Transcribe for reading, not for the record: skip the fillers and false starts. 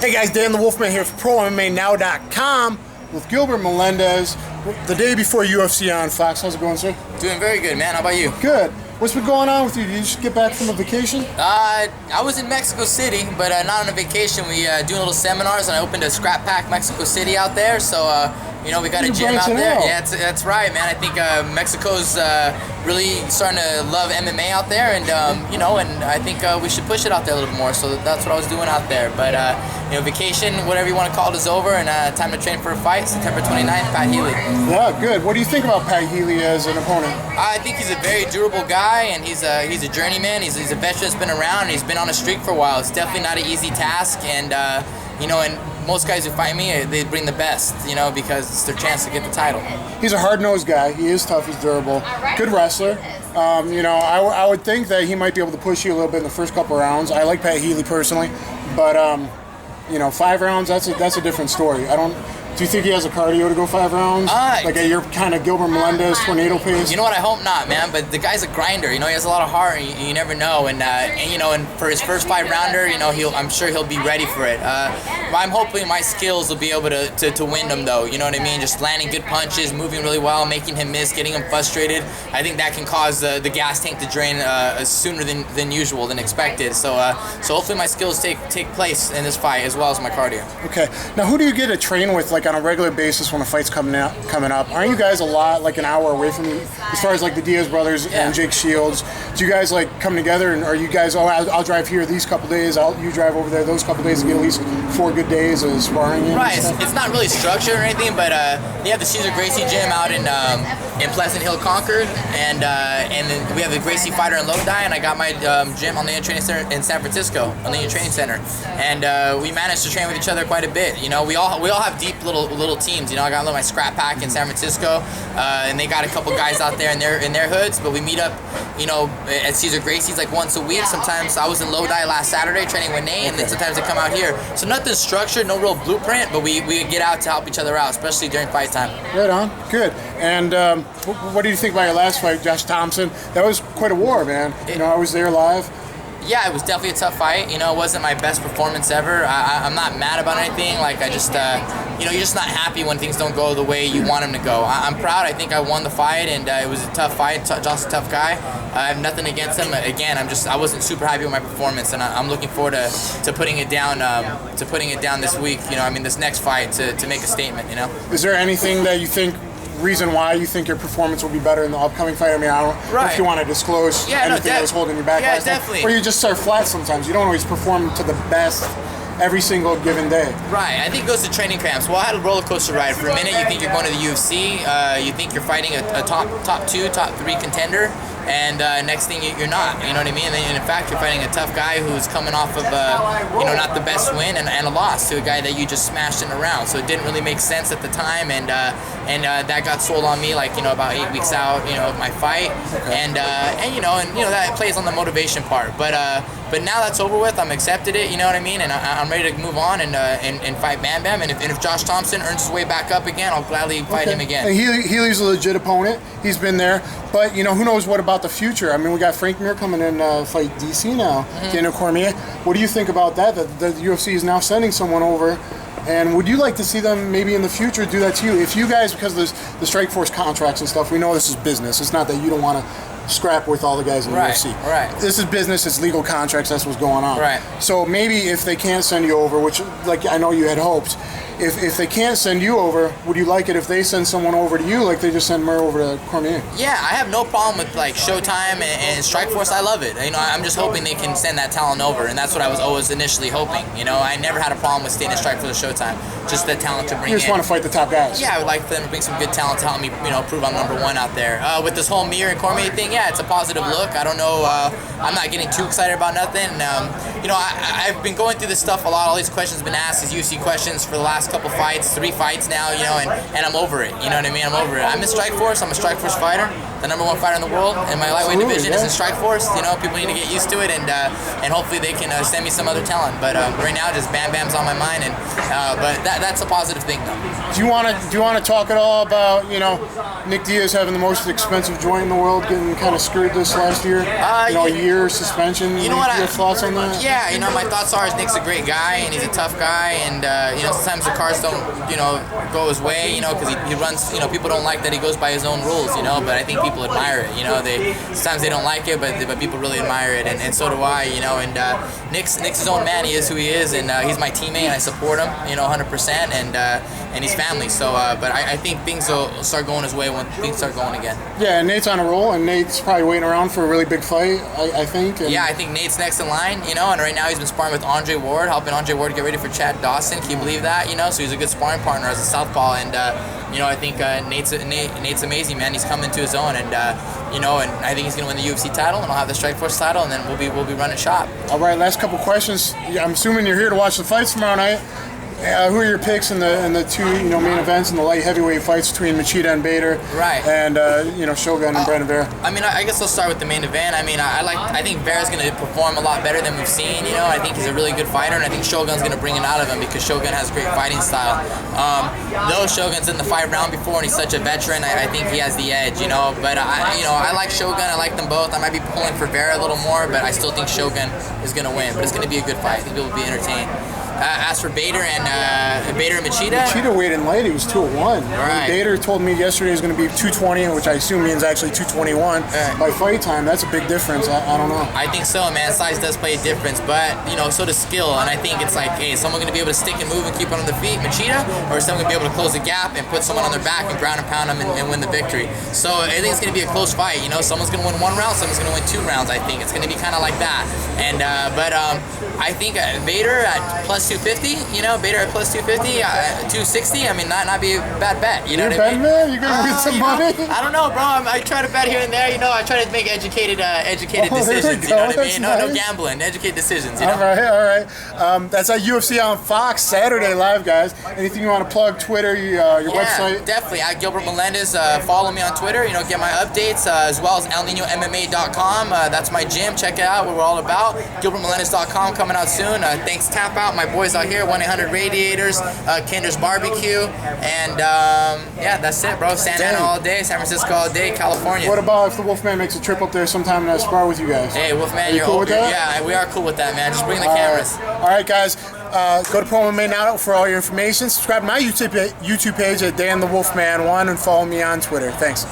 Hey guys, Dan The Wolfman here for ProMMANow.com with Gilbert Melendez. The day before UFC on Fox. How's it going, sir? Doing very good, man. How about you? Good. What's been going on with you? Did you just get back from a vacation? I was in Mexico City, but not on a vacation. We doing little seminars, and I opened a Scrap Pack Mexico City out there. So you know, we got a gym out there. Yeah, that's right, man. I think Mexico's really starting to love MMA out there, and you know, and I think we should push it out there a little bit more. So that's what I was doing out there. But you know, vacation, whatever you want to call it, is over, and time to train for a fight. September 29th, Pat Healy. Yeah, good. What do you think about Pat Healy as an opponent? I think he's a very durable guy, and he's a journeyman. He's a veteran that's been around, and he's been on a streak for a while. It's definitely not an easy task, and you know, and most guys who fight me, they bring the best, you know, because it's their chance to get the title. He's a hard-nosed guy. He is tough. He's durable. Good wrestler. You know, I would think that he might be able to push you a little bit in the first couple rounds. I like Pat Healy personally, but you know, 5 rounds, that's a different story. Do you think he has a cardio to go 5 rounds? Like at your kind of Gilbert Melendez tornado pace? You know what? I hope not, man. But the guy's a grinder. You know, he has a lot of heart, and you never know. And you know, and for his first 5-rounder, you know, I'm sure he'll be ready for it. I'm hoping my skills will be able to win him, though. You know what I mean? Just landing good punches, moving really well, making him miss, getting him frustrated. I think that can cause the gas tank to drain sooner than usual, than expected. So hopefully my skills take place in this fight as well as my cardio. Okay. Now, who do you get to train with, like, on a regular basis when a fight's coming up? Aren't you guys a lot, like, an hour away from you, as far as like the Diaz brothers and Jake Shields? Do you guys like come together, and are you guys, I'll drive here these couple days, you drive over there those couple days, to get at least 4 good days of sparring in? Right. It's not really structured or anything, but you have the Gracie gym out in Pleasant Hill, Concord, and then we have the Gracie fighter in Lodi, and I got my gym on the training center in San Francisco, on the training center, and we managed to train with each other quite a bit. You know, we all have deep little teams. You know, I got my Scrap Pack in San Francisco, and they got a couple guys out there in their hoods, but we meet up, you know, at Gracie's like once a week. Sometimes I was in Lodi last Saturday training with Nate, and then sometimes they come out here. So nothing structured, no real blueprint, but we get out to help each other out, especially during fight time. Right on. Good. And what do you think about your last fight, Josh Thompson? That was quite a war, man. You know, I was there live. Yeah, it was definitely a tough fight. You know, it wasn't my best performance ever. I'm not mad about anything. Like, I just, you know, you're just not happy when things don't go the way you want them to go. I'm proud. I think I won the fight, and it was a tough fight. Josh's a tough guy. I have nothing against him. Again, I wasn't super happy with my performance, and I'm looking forward to putting it down, this week. You know, I mean, this next fight to make a statement. You know. Is there anything that you think? Reason why you think your performance will be better in the upcoming fight? I mean, I don't know if you want to disclose anything that was holding you back last definitely. Time. Or you just start flat sometimes. You don't always perform to the best every single given day. Right. I think it goes to training camps. Well, I had a roller coaster ride. For a minute, you think you're going to the UFC. You think you're fighting a top 2, top 3 contender. And next thing you're not, you know what I mean? And in fact, you're fighting a tough guy who's coming off of, you know, not the best win and a loss to a guy that you just smashed in a round. So it didn't really make sense at the time, and that got sold on me, like, you know, about 8 weeks out, you know, of my fight, and you know that plays on the motivation part. But now that's over with. I'm accepted it, you know what I mean? And I'm ready to move on and fight Bam Bam. And if Josh Thompson earns his way back up again, I'll gladly fight him again. And Healy's a legit opponent. He's been there. But, you know, who knows what about the future? I mean, we got Frank Mir coming in fight DC now, Daniel Cormier. What do you think about that? The UFC is now sending someone over. And would you like to see them maybe in the future do that to you? If you guys, because there's the Strikeforce contracts and stuff, we know this is business. It's not that you don't want to scrap with all the guys in the UFC. Right. This is business. It's legal contracts. That's what's going on. Right. So maybe if they can't send you over, which, like, I know you had hoped, if they can't send you over, would you like it if they send someone over to you, like they just send Murr over to Cormier? Yeah, I have no problem with, like, Showtime and Strikeforce. I love it. You know, I'm just hoping they can send that talent over, and that's what I was always initially hoping. You know, I never had a problem with staying in Strikeforce or Showtime. Just the talent to bring in. You just want to fight the top guys. Yeah, I would like for them to bring some good talent to help me, you know, prove I'm #1 out there. With this whole Mir and Cormier thing, yeah, it's a positive look. I don't know. I'm not getting too excited about nothing. You know, I've been going through this stuff a lot. All these questions have been asked, these UFC questions for the last couple fights, 3 fights now, you know, and I'm over it. You know what I mean? I'm over it. I'm in Strikeforce. I'm a Strikeforce fighter. the #1 fighter in the world, and my lightweight division is in Strikeforce. You know, people need to get used to it, and hopefully they can send me some other talent. But right now, just Bam Bam's on my mind, and but that's a positive thing, though. Do you want to talk at all about, you know, Nick Diaz having the most expensive joint in the world, getting kind of screwed this last year? You know, a year suspension. You know what? Your thoughts on that? Yeah, you know, my thoughts are Nick's a great guy, and he's a tough guy, and you know, sometimes the cards don't, you know, go his way, you know, because he runs, you know, people don't like that he goes by his own rules, you know, but I think people admire it, you know, sometimes they don't like it, but people really admire it, and so do I, you know, and Nick's his own man, he is who he is, and he's my teammate, and I support him, you know, 100%, and he's family, so, but I think things will start going his way when things start going again. Yeah, and Nate's on a roll, and Nate's probably waiting around for a really big fight, I think. Yeah, I think Nate's next in line, you know, and right now he's been sparring with Andre Ward, helping Andre Ward get ready for Chad Dawson. Can you believe that? You know, so he's a good sparring partner as a southpaw, and you know, I think Nate's amazing, man. He's coming to his own, and you know, and I think he's gonna win the UFC title, and I'll have the Strikeforce title, and then we'll be running shop. All right, last couple questions. I'm assuming you're here to watch the fights tomorrow night. Who are your picks in the two, you know, main events in the light heavyweight fights between Machida and Bader? Right. And you know, Shogun and Brandon Vera. I mean, I guess I'll start with the main event. I mean, I think Vera's going to perform a lot better than we've seen. You know, I think he's a really good fighter, and I think Shogun's going to bring it out of him because Shogun has great fighting style. Though Shogun's in the fight round before and he's such a veteran, I think he has the edge. You know, but I like Shogun. I like them both. I might be pulling for Vera a little more, but I still think Shogun is going to win. But it's going to be a good fight. I think people will be entertained. As for Bader and Machida, Machida weighed in light. He was 201. Right. Bader told me yesterday he's going to be 220, which I assume means actually 221 by fight time. That's a big difference. I don't know. I think so, man. Size does play a difference, but you know, so does skill. And I think it's like, hey, is someone going to be able to stick and move and keep on the feet, Machida, or is someone going to be able to close the gap and put someone on their back and ground and pound them and win the victory? So I think it's going to be a close fight. You know, someone's going to win 1 round, someone's going to win 2 rounds. I think it's going to be kind of like that. And but I think Bader at plus 250. You know, Bader at plus 250, 260. I mean, not be a bad bet. You know what I mean? Man, you're gonna get some money. I don't know, bro. I try to bet here and there. You know, I try to make educated decisions. You know what I mean? No gambling. Educated decisions. You know? All right. That's at UFC on Fox Saturday live, guys. Anything you want to plug? Twitter, your website? Definitely. At Gilbert Melendez. Follow me on Twitter. You know, get my updates as well as ElNinoMMA.com. That's my gym. Check it out. What we're all about. GilbertMelendez.com coming out soon. Thanks Tap Out. My boys out here. 1-800 Radiators, Kinder's Barbecue, and yeah, that's it, bro. Santa Ana all day, San Francisco all day, California. What about if the Wolfman makes a trip up there sometime and spar with you guys? Hey, Wolfman, you're cool with that? Yeah, we are cool with that, man. Just bring the cameras. All right, guys. Go to Pro MMA Now for all your information. Subscribe to my YouTube page at Dan The Wolfman 1 and follow me on Twitter. Thanks.